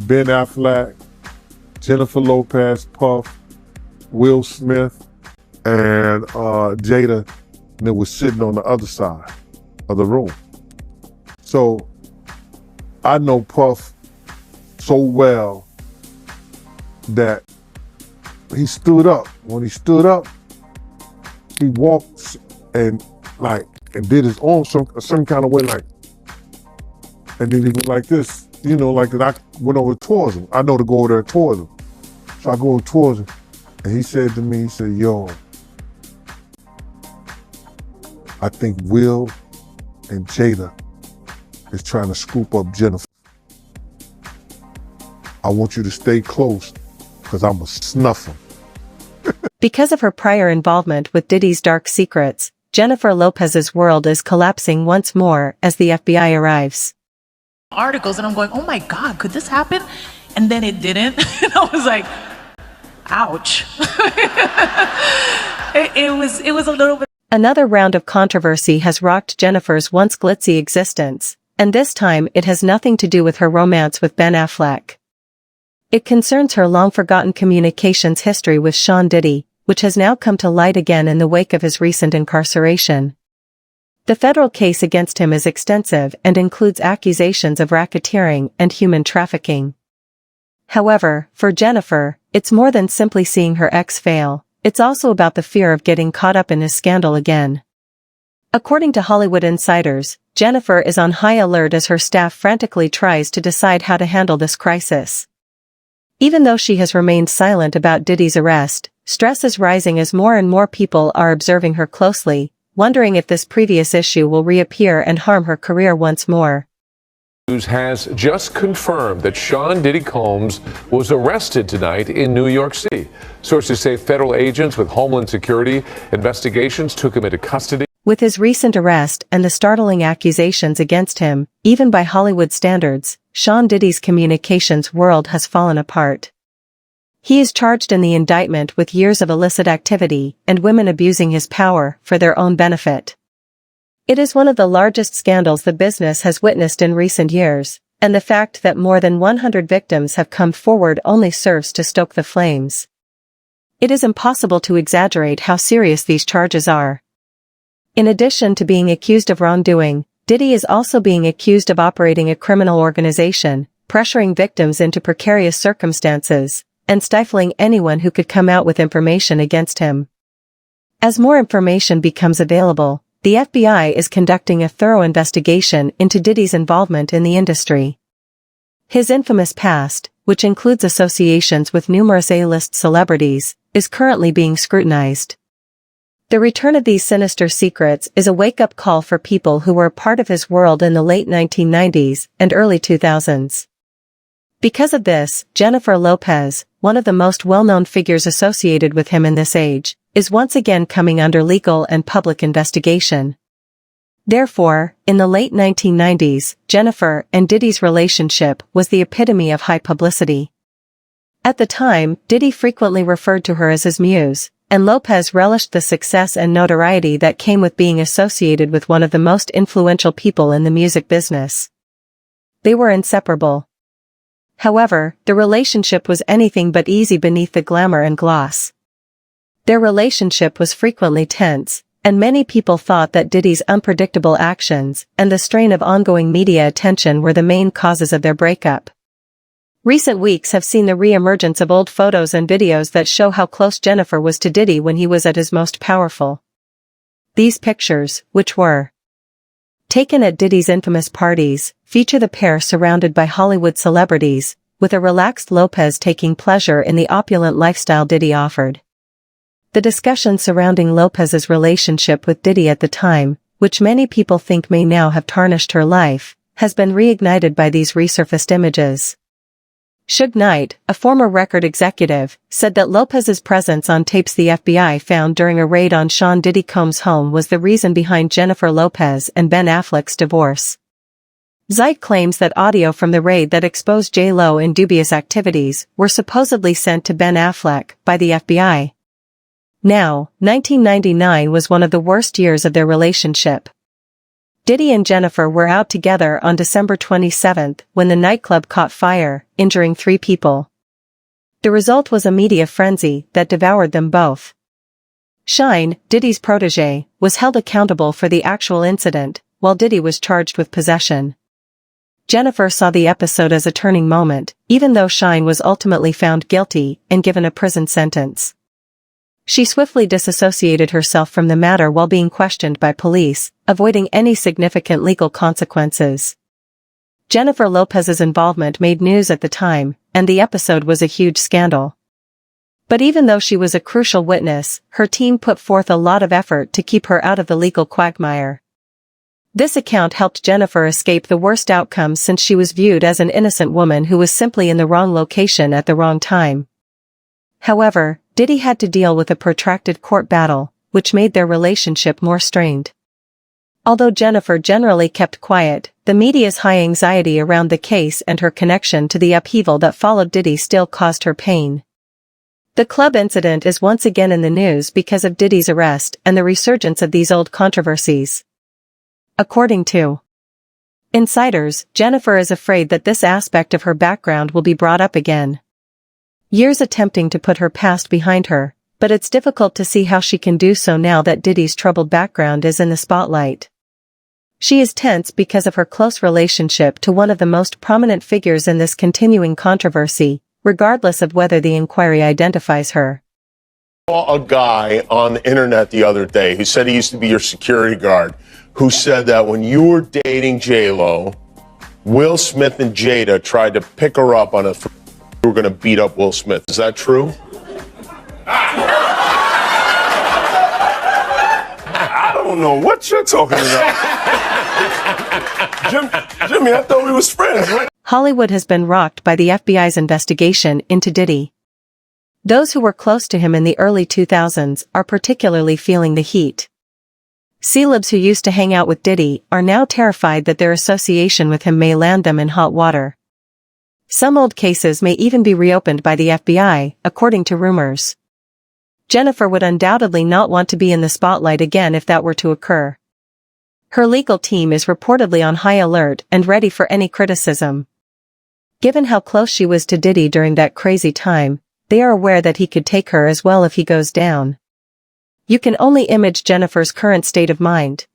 Ben Affleck, Jennifer Lopez, Puff, Will Smith, and Jada, and it was sitting on the other side of the room. So I know Puff so well that he stood up. When he stood up, he walked and did his arm some kind of way, and then he went like this, like that. I went over towards him. I know to go over there towards him. So I go over towards him, and he said to me, he said, "Yo, I think Will and Jada is trying to scoop up Jennifer. I want you to stay close, because I'm going to snuff him." Because of her prior involvement with Diddy's dark secrets, Jennifer Lopez's world is collapsing once more as the FBI arrives. Articles, and I'm going, oh my God, could this happen? And then it didn't. And I was like, ouch. it was a little bit. Another round of controversy has rocked Jennifer's once glitzy existence, and this time it has nothing to do with her romance with Ben Affleck. It concerns her long-forgotten communications history with Sean Diddy, which has now come to light again in the wake of his recent incarceration. The federal case against him is extensive and includes accusations of racketeering and human trafficking. However, for Jennifer, it's more than simply seeing her ex fail. It's also about the fear of getting caught up in his scandal again. According to Hollywood insiders, Jennifer is on high alert as her staff frantically tries to decide how to handle this crisis. Even though she has remained silent about Diddy's arrest, stress is rising as more and more people are observing her closely, wondering if this previous issue will reappear and harm her career once more. News has just confirmed that Sean Diddy Combs was arrested tonight in New York City. Sources say federal agents with Homeland Security investigations took him into custody. With his recent arrest and the startling accusations against him, even by Hollywood standards, Sean Diddy's communications world has fallen apart. He is charged in the indictment with years of illicit activity and women abusing his power for their own benefit. It is one of the largest scandals the business has witnessed in recent years, and the fact that more than 100 victims have come forward only serves to stoke the flames. It is impossible to exaggerate how serious these charges are. In addition to being accused of wrongdoing, Diddy is also being accused of operating a criminal organization, pressuring victims into precarious circumstances, and stifling anyone who could come out with information against him. As more information becomes available, the FBI is conducting a thorough investigation into Diddy's involvement in the industry. His infamous past, which includes associations with numerous A-list celebrities, is currently being scrutinized. The return of these sinister secrets is a wake-up call for people who were a part of his world in the late 1990s and early 2000s. Because of this, Jennifer Lopez, one of the most well-known figures associated with him in this age, is once again coming under legal and public investigation. Therefore, in the late 1990s, Jennifer and Diddy's relationship was the epitome of high publicity. At the time, Diddy frequently referred to her as his muse, and Lopez relished the success and notoriety that came with being associated with one of the most influential people in the music business. They were inseparable. However, the relationship was anything but easy beneath the glamour and gloss. Their relationship was frequently tense, and many people thought that Diddy's unpredictable actions and the strain of ongoing media attention were the main causes of their breakup. Recent weeks have seen the re-emergence of old photos and videos that show how close Jennifer was to Diddy when he was at his most powerful. These pictures, which were taken at Diddy's infamous parties, feature the pair surrounded by Hollywood celebrities, with a relaxed Lopez taking pleasure in the opulent lifestyle Diddy offered. The discussion surrounding Lopez's relationship with Diddy at the time, which many people think may now have tarnished her life, has been reignited by these resurfaced images. Suge Knight, a former record executive, said that Lopez's presence on tapes the FBI found during a raid on Sean Diddy Combs' home was the reason behind Jennifer Lopez and Ben Affleck's divorce. Zeit claims that audio from the raid that exposed J-Lo in dubious activities were supposedly sent to Ben Affleck by the FBI. Now, 1999 was one of the worst years of their relationship. Diddy and Jennifer were out together on December 27 when the nightclub caught fire, injuring 3 people. The result was a media frenzy that devoured them both. Sean, Diddy's protege, was held accountable for the actual incident, while Diddy was charged with possession. Jennifer saw the episode as a turning moment, even though Sean was ultimately found guilty and given a prison sentence. She swiftly disassociated herself from the matter while being questioned by police, avoiding any significant legal consequences. Jennifer Lopez's involvement made news at the time, and the episode was a huge scandal. But even though she was a crucial witness, her team put forth a lot of effort to keep her out of the legal quagmire. This account helped Jennifer escape the worst outcome since she was viewed as an innocent woman who was simply in the wrong location at the wrong time. However, Diddy had to deal with a protracted court battle, which made their relationship more strained. Although Jennifer generally kept quiet, the media's high anxiety around the case and her connection to the upheaval that followed Diddy still caused her pain. The club incident is once again in the news because of Diddy's arrest and the resurgence of these old controversies. According to insiders, Jennifer is afraid that this aspect of her background will be brought up again. Years attempting to put her past behind her, but it's difficult to see how she can do so now that Diddy's troubled background is in the spotlight. She is tense because of her close relationship to one of the most prominent figures in this continuing controversy, regardless of whether the inquiry identifies her. I saw a guy on the internet the other day who said he used to be your security guard, who said that when you were dating J-Lo, Will Smith and Jada tried to pick her up on a you were going to beat up Will Smith. Is that true? I don't know what you're talking about. Jimmy, I thought we was friends, right? Hollywood has been rocked by the FBI's investigation into Diddy. Those who were close to him in the early 2000s are particularly feeling the heat. Celebs who used to hang out with Diddy are now terrified that their association with him may land them in hot water. Some old cases may even be reopened by the FBI, according to rumors. Jennifer would undoubtedly not want to be in the spotlight again if that were to occur. Her legal team is reportedly on high alert and ready for any criticism. Given how close she was to Diddy during that crazy time, they are aware that he could take her as well if he goes down. You can only imagine Jennifer's current state of mind.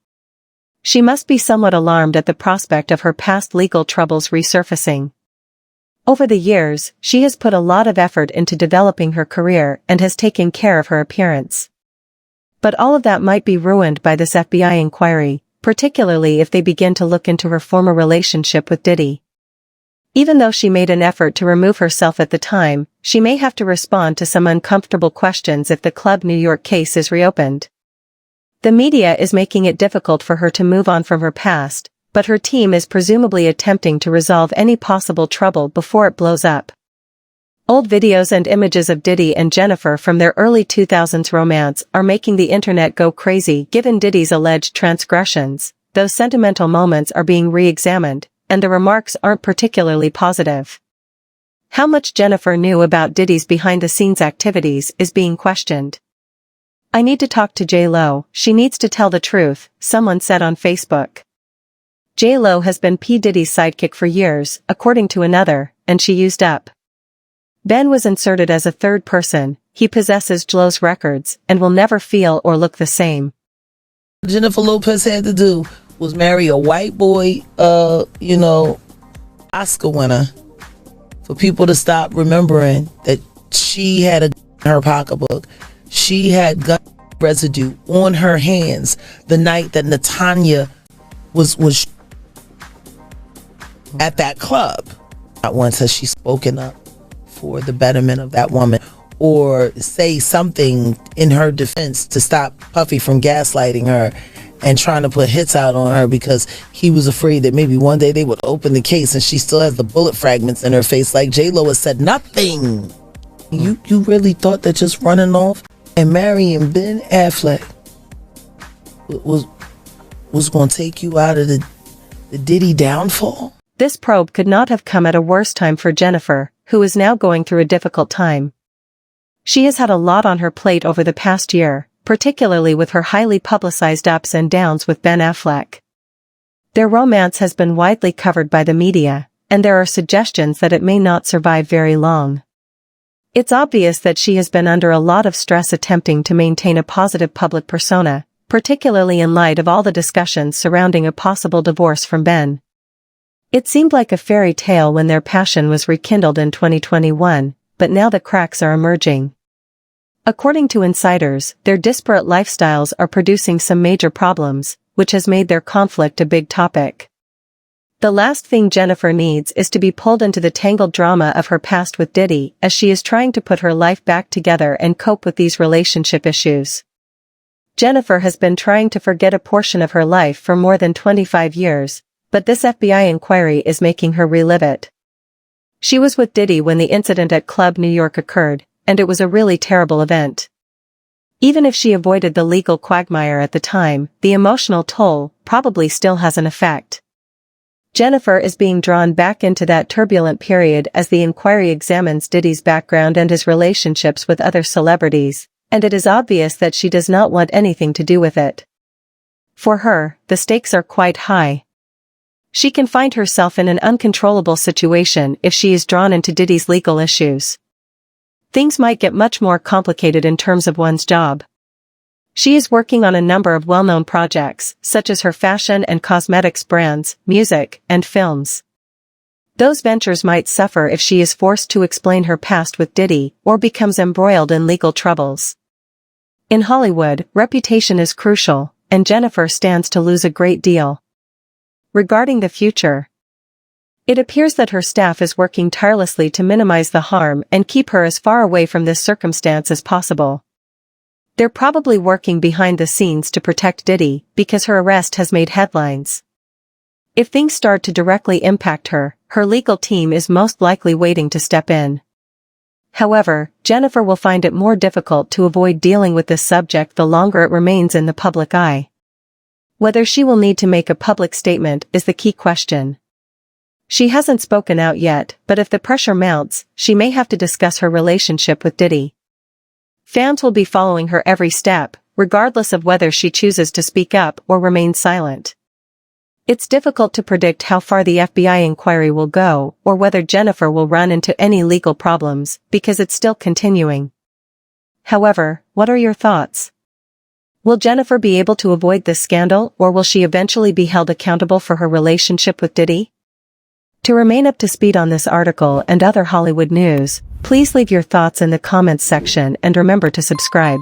She must be somewhat alarmed at the prospect of her past legal troubles resurfacing. Over the years, she has put a lot of effort into developing her career and has taken care of her appearance. But all of that might be ruined by this FBI inquiry, particularly if they begin to look into her former relationship with Diddy. Even though she made an effort to remove herself at the time, she may have to respond to some uncomfortable questions if the Club New York case is reopened. The media is making it difficult for her to move on from her past, but her team is presumably attempting to resolve any possible trouble before it blows up. Old videos and images of Diddy and Jennifer from their early 2000s romance are making the internet go crazy given Diddy's alleged transgressions. Those sentimental moments are being re-examined, and the remarks aren't particularly positive. How much Jennifer knew about Diddy's behind-the-scenes activities is being questioned. "I need to talk to J-Lo, she needs to tell the truth," someone said on Facebook. J-Lo has been P. Diddy's sidekick for years, according to another, and she used up. Ben was inserted as a third person. He possesses J-Lo's records and will never feel or look the same. Jennifer Lopez had to do was marry a white boy, Oscar winner, for people to stop remembering that she had a gun in her pocketbook. She had gun residue on her hands the night that Natanya was at that club. Not once has she spoken up for the betterment of that woman or say something in her defense to stop Puffy from gaslighting her and trying to put hits out on her because he was afraid that maybe one day they would open the case and she still has the bullet fragments in her face like J-Lo has said nothing. You really thought that just running off and marrying Ben Affleck was going to take you out of the Diddy downfall? This probe could not have come at a worse time for Jennifer, who is now going through a difficult time. She has had a lot on her plate over the past year, particularly with her highly publicized ups and downs with Ben Affleck. Their romance has been widely covered by the media, and there are suggestions that it may not survive very long. It's obvious that she has been under a lot of stress attempting to maintain a positive public persona, particularly in light of all the discussions surrounding a possible divorce from Ben. It seemed like a fairy tale when their passion was rekindled in 2021, but now the cracks are emerging. According to insiders, their disparate lifestyles are producing some major problems, which has made their conflict a big topic. The last thing Jennifer needs is to be pulled into the tangled drama of her past with Diddy, as she is trying to put her life back together and cope with these relationship issues. Jennifer has been trying to forget a portion of her life for more than 25 years, but this FBI inquiry is making her relive it. She was with Diddy when the incident at Club New York occurred, and it was a really terrible event. Even if she avoided the legal quagmire at the time, the emotional toll probably still has an effect. Jennifer is being drawn back into that turbulent period as the inquiry examines Diddy's background and his relationships with other celebrities, and it is obvious that she does not want anything to do with it. For her, the stakes are quite high. She can find herself in an uncontrollable situation if she is drawn into Diddy's legal issues. Things might get much more complicated in terms of one's job. She is working on a number of well-known projects, such as her fashion and cosmetics brands, music, and films. Those ventures might suffer if she is forced to explain her past with Diddy or becomes embroiled in legal troubles. In Hollywood, reputation is crucial, and Jennifer stands to lose a great deal. Regarding the future, it appears that her staff is working tirelessly to minimize the harm and keep her as far away from this circumstance as possible. They're probably working behind the scenes to protect Diddy because her arrest has made headlines. If things start to directly impact her, her legal team is most likely waiting to step in. However, Jennifer will find it more difficult to avoid dealing with this subject the longer it remains in the public eye. Whether she will need to make a public statement is the key question. She hasn't spoken out yet, but if the pressure mounts, she may have to discuss her relationship with Diddy. Fans will be following her every step, regardless of whether she chooses to speak up or remain silent. It's difficult to predict how far the FBI inquiry will go or whether Jennifer will run into any legal problems because it's still continuing. However, what are your thoughts? Will Jennifer be able to avoid this scandal, or will she eventually be held accountable for her relationship with Diddy? To remain up to speed on this article and other Hollywood news, please leave your thoughts in the comments section and remember to subscribe.